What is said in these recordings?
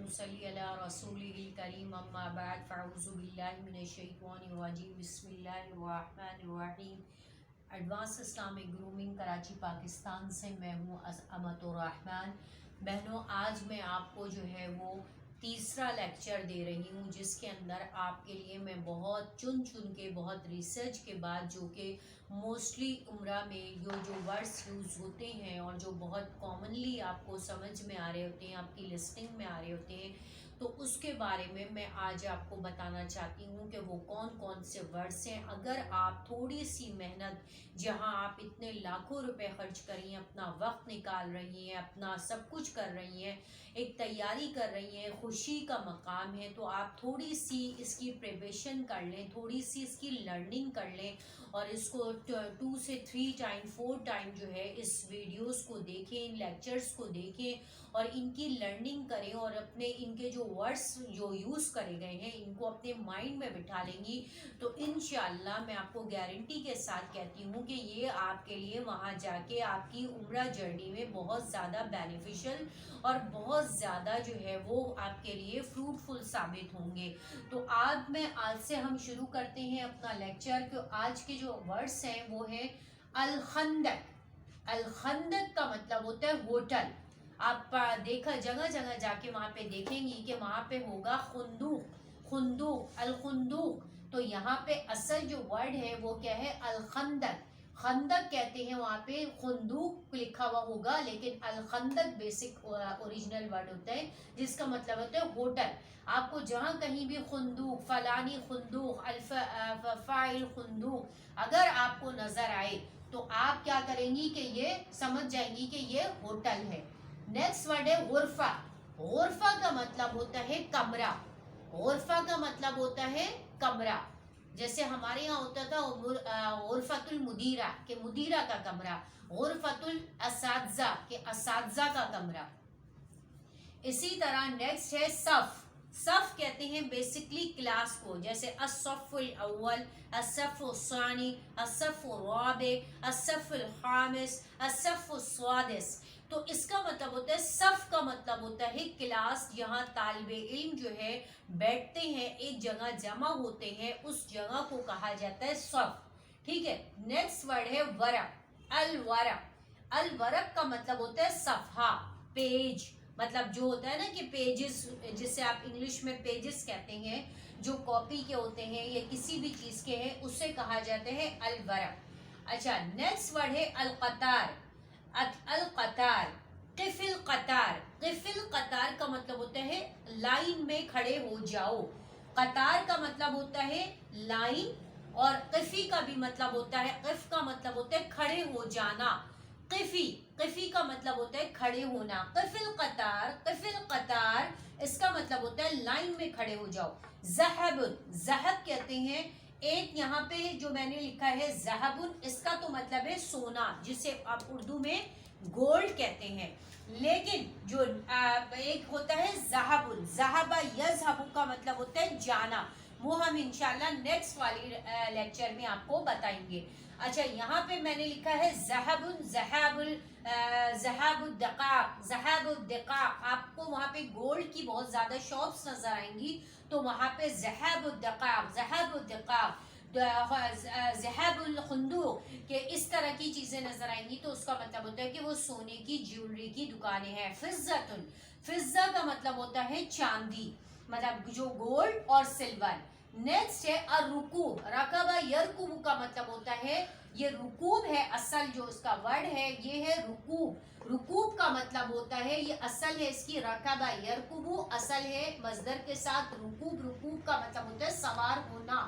नुसल्ली अला रसूलिल करीम अम्मा बाद फ़अऊज़ु बिल्लाहि मिनश शैतानिर रजीम बिस्मिल्लाहिर रहमानिर रहीम। Advance Islamic grooming Karachi Pakistan से मैं हूँ अमतुर रहमान। बहनों, आज मैं आपको जो है वो तीसरा लेक्चर दे रही हूँ, जिसके अंदर आपके लिए मैं बहुत चुन के बहुत रिसर्च के बाद, जो कि मोस्टली उम्रा में जो वर्ड्स यूज़ होते हैं और जो बहुत कॉमनली आपको समझ में आ रहे होते हैं, आपकी लिस्टिंग में आ रहे होते हैं, तो उसके बारे में मैं आज आपको बताना चाहती हूँ कि वो कौन कौन से वर्ड्स हैं। अगर आप थोड़ी सी मेहनत, जहाँ आप इतने लाखों रुपए खर्च करी हैं, अपना वक्त निकाल रही हैं, अपना सब कुछ कर रही हैं, एक तैयारी कर रही हैं, खुशी का मकाम है, तो आप थोड़ी सी इसकी प्रिपरेशन कर लें, थोड़ी सी इसकी लर्निंग कर लें और इसको 2 से 3 टाइम 4 टाइम जो है इस वीडियोस को देखें, इन लेक्चर्स को देखें और इनकी लर्निंग करें और अपने इनके जो वर्ड्स जो यूज़ करे गए हैं इनको अपने माइंड में बिठा लेंगी, तो इंशाअल्लाह मैं आपको गारंटी के साथ कहती हूँ कि ये आपके लिए वहाँ जाके आपकी उम्रा जर्नी में बहुत ज़्यादा बेनिफिशियल और बहुत ज़्यादा जो है वो आपके लिए फ्रूटफुल साबित होंगे। तो आज से हम शुरू करते हैं अपना लेक्चर। कि आज के जो वर्ड्स हैं वो है अल-खंदक। अल-खंदक का मतलब होता है होटल। आप देखा जगह जगह जाके वहाँ पे देखेंगी कि वहाँ पे होगा खुंदूक, खुंदूक, अल-खुंदूक। तो यहाँ पे असल जो वर्ड है वो क्या है? अल-खंदक। खंदक कहते हैं, वहाँ पे खुंदूक लिखा हुआ होगा, लेकिन अल-खंदक बेसिक ओरिजिनल वर्ड होता है, जिसका मतलब होता है होटल। आपको जहाँ कहीं भी खुंदूक, फलानी खुंदूक, फाइल खुंदूक अगर आपको नजर आए तो आप क्या करेंगी कि ये समझ जाएंगी कि ये होटल है। नेक्स्ट वर्ड है गुरफा। गुरफा का मतलब होता है कमरा। गुरफा का मतलब होता है कमरा। जैसे हमारे यहाँ होता था गुरफतुल मुदीरा के मुदीरा का कमरा, गुरफतुल असातिज़ा के असातिज़ा का कमरा। इसी तरह नेक्स्ट है सफ। सफ कहते हैं बेसिकली क्लास को, जैसे अस्सफ़ुल अव्वल, अस्सफ़ुल सानी, अस्सफ़ुल राबे, अस्सफ़ुल खामिस, अस्सफ़ुल स्वादिस। तो इसका मतलब होता है, सफ का मतलब होता है क्लास, जहाँ तालिबे इल्म जो है बैठते हैं, एक जगह जमा होते हैं, उस जगह को कहा जाता है सफ। ठीक है। नेक्स्ट वर्ड है वरक। अल वरक। अल वरक का मतलब होता है सफ़हा, पेज। मतलब जो होता है ना कि पेजेस, जिसे आप इंग्लिश में पेजेस कहते हैं, जो कॉपी के होते हैं या किसी भी चीज़ के हैं, उससे कहा जाता है अल वरक। अच्छा, नेक्स्ट वर्ड है अल कतार। अल कतार, क़िफ़िल कतार। क़िफ़िल कतार का मतलब होता है लाइन में खड़े हो जाओ। कतार का मतलब होता है लाइन, और क़िफ़ी का भी मतलब होता है, क़िफ़ का मतलब होता है खड़े हो जाना। क़िफ़ी, क़िफ़ी का मतलब होता है खड़े होना। क़िफ़िल कतार, क़िफ़िल कतार, इसका मतलब होता है लाइन में खड़े हो जाओ। ज़हबुन, ज़हब कहते हैं, एक यहाँ पे जो मैंने लिखा है ज़हबुन, इसका तो मतलब है सोना, जिसे आप उर्दू में गोल्ड कहते हैं। लेकिन जो एक होता है ज़हबुन, ज़हबा यज़हबु का मतलब होता है जाना। वो हम इंशाल्लाह नेक्स्ट वाली लेक्चर में आपको बताएंगे। अच्छा, यहाँ पे मैंने लिखा है ज़हबुन, ज़हबुल, ज़हबुद्दक़ाक़, ज़हबुद्दक़ाक़। आपको वहाँ पे गोल्ड की बहुत ज़्यादा शॉप्स नज़र आएंगी, तो वहाँ पे ज़हबुद्दक़ाक़, ज़हबुद्दक़ाक़, ज़हबुल खुंदूक के इस तरह की चीज़ें नज़र आएंगी, तो उसका मतलब होता है कि वो सोने की ज्वेलरी की दुकानें हैं। फ़िज़्ज़तुन, फ़िज़्ज़ा का मतलब होता है चांदी, मतलब जो गोल्ड और सिल्वर। नेक्स्ट है अर-रुकूब। रकबा यरकुब का मतलब होता है ये रुकूब है, असल जो इसका वर्ड है ये है रुकूब। रुकूब का मतलब होता है, ये असल है इसकी रकबा यरकुबु, असल है मजदर के साथ रुकूब। रुकूब का मतलब होता है सवार होना।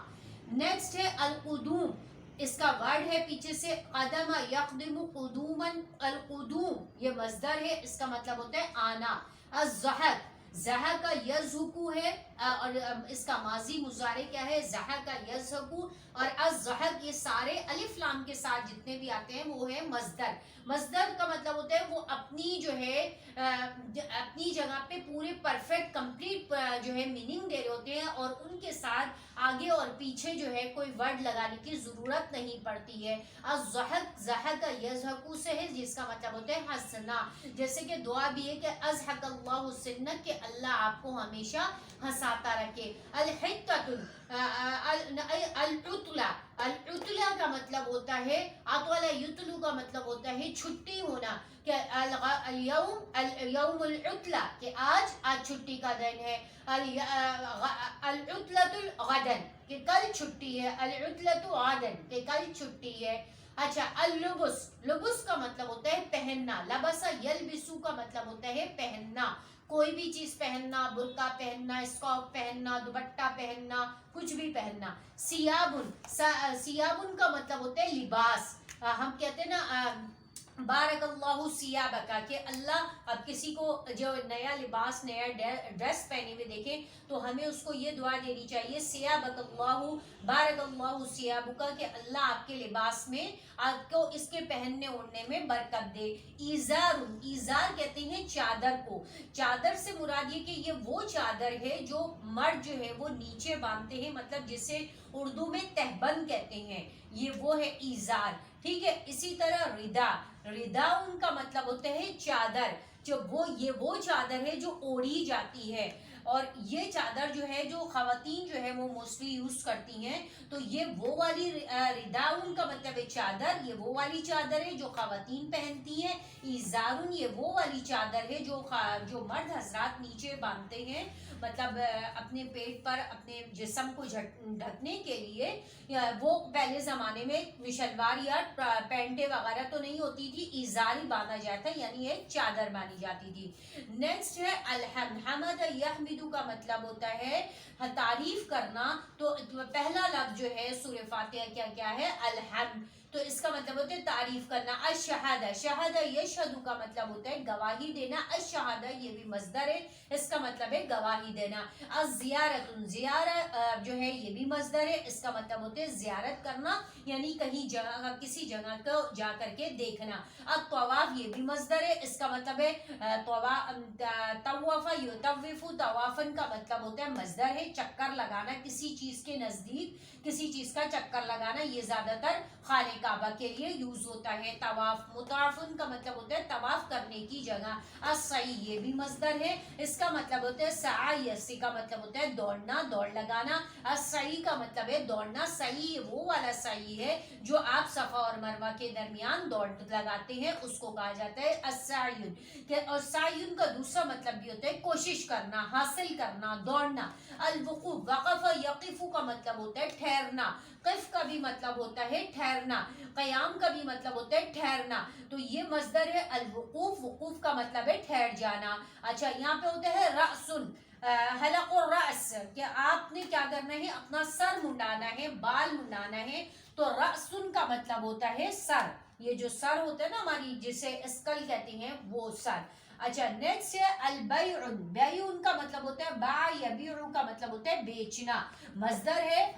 नेक्स्ट है अल-कुदूम। इसका वर्ड है पीछे से कदम यक़दिमु कुदूमन, अल-कुदूम ये मजदर है, इसका मतलब होता है आना। अज़-ज़हक, ज़हक का यज़हुकु है, اور اس کا ماضی مضارع کیا ہے ضحک یضحک اور الضحک، یہ سارے الف لام کے ساتھ جتنے بھی آتے ہیں وہ ہے مصدر. مصدر کا مطلب ہوتا ہے وہ اپنی جو ہے اپنی جگہ پہ پورے پرفیکٹ کمپلیٹ جو ہے میننگ دے رہے ہوتے ہیں اور ان کے ساتھ آگے اور پیچھے جو ہے کوئی ورڈ لگانے کی ضرورت نہیں پڑتی ہے. الضحک ضحک یضحک سے ہے جس کا مطلب ہوتا ہے ہنسنا. جیسے کہ دعا بھی ہے کہ اضحک اللہ السنک، کہ اللہ آپ کو ہمیشہ ہنساتا رکھے. الحتۃ العطلہ، العطلہ کا مطلب ہوتا ہے اطول یطلو کا مطلب ہوتا ہے چھٹی ہونا، کہ یوم العطلہ کہ آج چھٹی کا دن ہے. العطلۃ غدن کہ کل چھٹی ہے. العطلۃ غدن کہ کل چھٹی ہے. اچھا اللبس، لبس کا مطلب ہوتا ہے پہننا. لبس یلبسو کا مطلب ہوتا ہے پہننا، کوئی بھی چیز پہننا، برقع پہننا، اسکارف پہننا، دوپٹہ پہننا، کچھ بھی پہننا. سیابن، سیابن کا مطلب ہوتا ہے لباس. ہم کہتے ہیں نا بارک اللہ ثیابک، کہ اللہ، اب کسی کو جو نیا لباس نیا ڈریس پہنے ہوئے دیکھیں تو ہمیں اس کو یہ دعا دینی چاہیے ثیابک اللہ بارک اللہ ثیابک، کہ اللہ آپ کے لباس میں آپ کو اس کے پہننے اوڑھنے میں برکت دے. ایزار، ایزار کہتے ہیں چادر کو. چادر سے مراد یہ کہ یہ وہ چادر ہے جو مرد جو ہے وہ نیچے باندھتے ہیں، مطلب جسے اردو میں تہبند کہتے ہیں، یہ وہ ہے ایزار. ٹھیک ہے. اسی طرح ردا، ردا ان کا مطلب ہوتا ہے چادر، جو وہ چادر ہے جو اوڑھی جاتی ہے. اور یہ چادر جو ہے جو خواتین جو ہے وہ موسٹلی یوز کرتی ہیں، تو یہ وہ والی ردا ان کا مطلب ہے چادر، یہ وہ والی چادر ہے جو خواتین پہنتی ہیں. ایزارن یہ وہ والی چادر ہے جو مرد حضرات نیچے باندھتے ہیں، مطلب اپنے پیٹ پر اپنے جسم کو ڈھکنے کے لیے. وہ پہلے زمانے میں شلوار یا پینٹیں وغیرہ تو نہیں ہوتی تھی، ایزار ہی باندھا جاتا ہے، یعنی ایک چادر باندھی جاتی تھی. نیکسٹ ہے الحمد. حمد یحمدو کا مطلب ہوتا ہے تعریف کرنا. تو پہلا لفظ جو ہے سورہ فاتحہ کیا ہے الحمد، تو اس کا مطلب ہوتا ہے تعریف کرنا. الشہادہ، شہادہ یشہدو کا مطلب ہوتا ہے گواہی دینا. الشہادہ یہ بھی مصدر ہے، اس کا مطلب ہے گواہی دینا. الزیارت، زیارت جو ہے یہ بھی مصدر ہے، اس کا مطلب ہوتا ہے زیارت کرنا، یعنی کہیں جگہ کسی جگہ کو جا کر کے دیکھنا. الطواف یہ بھی مصدر ہے، اس کا مطلب ہے طواف یطوف، طوافن کا مطلب ہوتا ہے مصدر ہے چکر لگانا، کسی چیز کے نزدیک کسی چیز کا چکر لگانا. یہ زیادہ تر خانہ کعبہ کے لیے یوز ہوتا ہے. طواف، مطافن کا مطلب ہوتا ہے طواف کرنے کی جگہ. السعی یہ بھی مصدر ہے، اس کا مطلب ہوتا ہے سعی، یسی کا مطلب ہوتا ہے دوڑنا، دوڑ لگانا. السعی کا مطلب ہے دوڑنا. سعی وہ والا سعی ہے جو آپ صفا اور مروہ کے درمیان دوڑ لگاتے ہیں، اس کو کہا جاتا ہے السعی. اور سعی کا دوسرا مطلب بھی ہوتا ہے کوشش کرنا، حاصل کرنا، دوڑنا. الوقوف، وقف یقف کا مطلب ہوتا ہے ٹھہرنا. قف کا بھی مطلب ہوتا ہے ٹھہرنا. قیام کا بھی مطلب ہوتا ہے ٹھہرنا. تو یہ مصدر ہے الوقوف، وقوف کا مطلب ہے ٹھہر جانا. اچھا یہاں پہ ہوتا ہے رأسن، حلق الرأس، کہ آپ نے کیا کرنا ہے اپنا سر منڈانا ہے، بال منڈانا ہے. تو رأسن کا مطلب ہوتا ہے سر، یہ جو سر ہوتا ہے نا ہماری جسے اسکل کہتے ہیں وہ سر. اچھا نیکسٹ ہے البیع. بیع کا مطلب ہوتا ہے باع یبیع کا مطلب ہوتا ہے بیچنا، مصدر ہے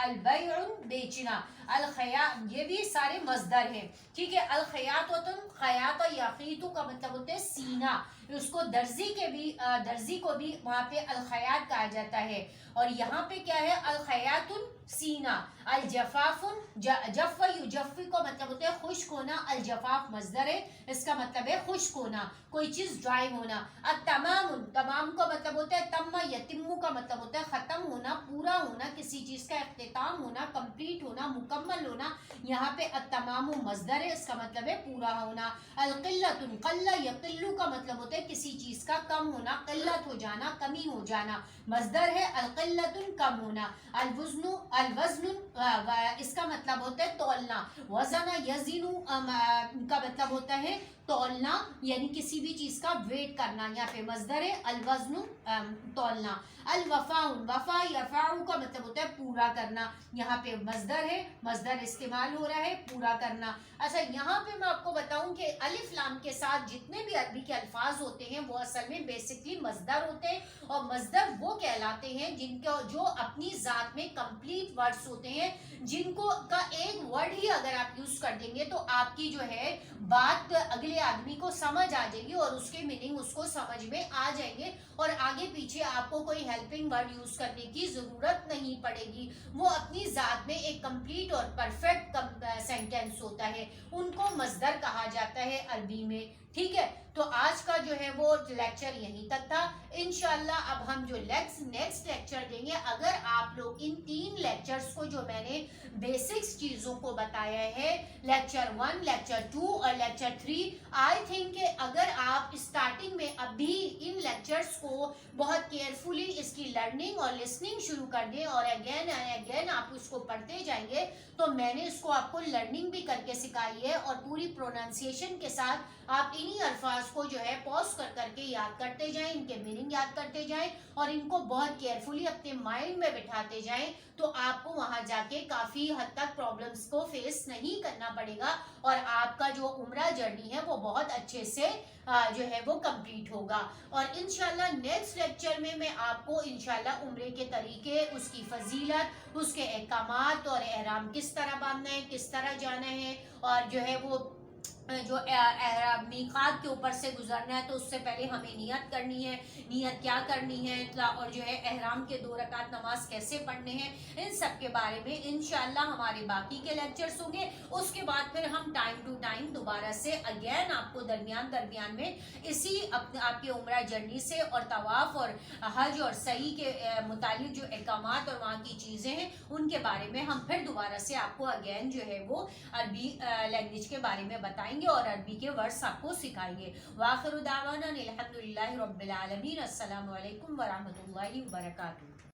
البیع بیچنا. الخیاط یہ بھی سارے مصدر ہیں. ٹھیک ہے. الخیاطۃ، خیاط یخیط کا مطلب ہوتا ہے سینا، اس کو درزی کو بھی وہاں پہ الخیاط کہا جاتا ہے. اور یہاں پہ کیا ہے الخیاط سینا. الجفاف، جف یجف کا مطلب ہوتا ہے خشک ہونا. الجفاف مصدر ہے، اس کا مطلب ہے خشک ہونا، کوئی چیز ڈرائی ہونا. التمام، تمام کا مطلب ہوتا ہے تم یتم کا مطلب ہوتا ہے ختم ہونا، پورا ہونا، کسی چیز کا اختتام ہونا، کمپلیٹ ہونا، مکمل ہونا. یہاں پہ التمام مصدر ہے، اس کا مطلب ہے پورا ہونا. القلۃ، قل یقل کا مطلب ہوتا ہے کسی چیز کا کم ہونا، قلت ہو جانا، کمی ہو جانا. مصدر ہے القلۃ کم ہونا. الوزن، الوزن اس کا مطلب ہوتا ہے تولنا. وزن یزن کا مطلب ہوتا ہے तौलना यानी किसी भी चीज का वेट करना, यहाँ पे मजदर है अलवजनु तौलना, अलवफाउ वफा यफाउ का मतलब होता है पूरा करना, यहाँ पे मजदर है, मजदर इस्तेमाल हो रहा है पूरा करना। अच्छा यहाँ पे मैं आपको बताऊं कि अलिफ लाम के साथ जितने भी अरबी के अल्फाज होते हैं वो असल में बेसिकली मजदर होते हैं, और मजदर वो कहलाते हैं जिनको जो अपनी जात में कंप्लीट वर्ड्स होते हैं, जिनको का एक वर्ड ही अगर आप यूज कर देंगे तो आपकी जो है बात अगले आदमी को समझ आ जाएगी और उसके मीनिंग उसको समझ में आ जाएंगे, और आगे पीछे आपको कोई हेल्पिंग वर्ड यूज करने की जरूरत नहीं पड़ेगी। वो अपनी जात में एक कंप्लीट और परफेक्ट सेंटेंस होता है, उनको मजदर कहा जाता है अरबी में। ठीक है, तो आज का जो है वो लेक्चर यहीं तक था। इंशाल्लाह अब हम जो नेक्स्ट लेक्चर देंगे, अगर आप लोग इन 3 लेक्चर्स को जो मैंने बेसिक्स चीजों को बताया है, लेक्चर 1, लेक्चर 2 और लेक्चर 3, आई थिंक कि अगर आप स्टार्टिंग में अभी इन लेक्चर्स को बहुत केयरफुली इसकी लर्निंग और लिसनिंग शुरू कर दें और अगेन एंड अगेन आप उसको पढ़ते जाएंगे, तो मैंने इसको आपको लर्निंग भी करके सिखाई है और पूरी प्रोनाउंसिएशन के साथ आप इन्हीं अल्फाज को जो है पॉज कर करके याद करते जाएं, इनके मीनिंग याद करते जाएं और इनको बहुत केयरफुली अपने माइंड में बिठाते जाएं, तो आपको वहां जाके काफी हद तक प्रॉब्लम्स को फेस नहीं करना पड़ेगा और आपका जो उम्रा जर्नी है वो बहुत अच्छे से जो है वो कंप्लीट होगा। और इंशाल्लाह नेक्स्ट लेक्चर में मैं आपको इंशाल्लाह उम्रे के तरीके, उसकी फजीलत, उसके अहकामात और एहराम किस तरह बांधना है, किस तरह जाना है, और जो है वो जो मीकात के ऊपर से गुजरना है तो उससे पहले हमें नियत करनी है, नियत क्या करनी है, और जो है एहराम के 2 रकात नमाज कैसे पढ़ने हैं, इन सब के बारे में इंशाल्लाह हमारे बाकी के लेक्चर्स होंगे। उसके बाद फिर हम टाइम टू टाइम दोबारा से अगेन आपको दरमियान में इसी आपके उम्रा जर्नी से और तवाफ और हज और सही के मुतालिक जो अहकामात और वहाँ की चीज़ें हैं उनके बारे में हम फिर दोबारा से आपको अगेन जो है वो अरबी लैंग्वेज के बारे में बताएंगे और अरबी के वर्ड्स आपको सिखाएंगे। वाखिरु दावाना अनिल हम्दुलिल्लाहि रब्बिल आलमीन। अस्सलामु अलैकुम व रहमतुल्लाहि व बरकातुहू।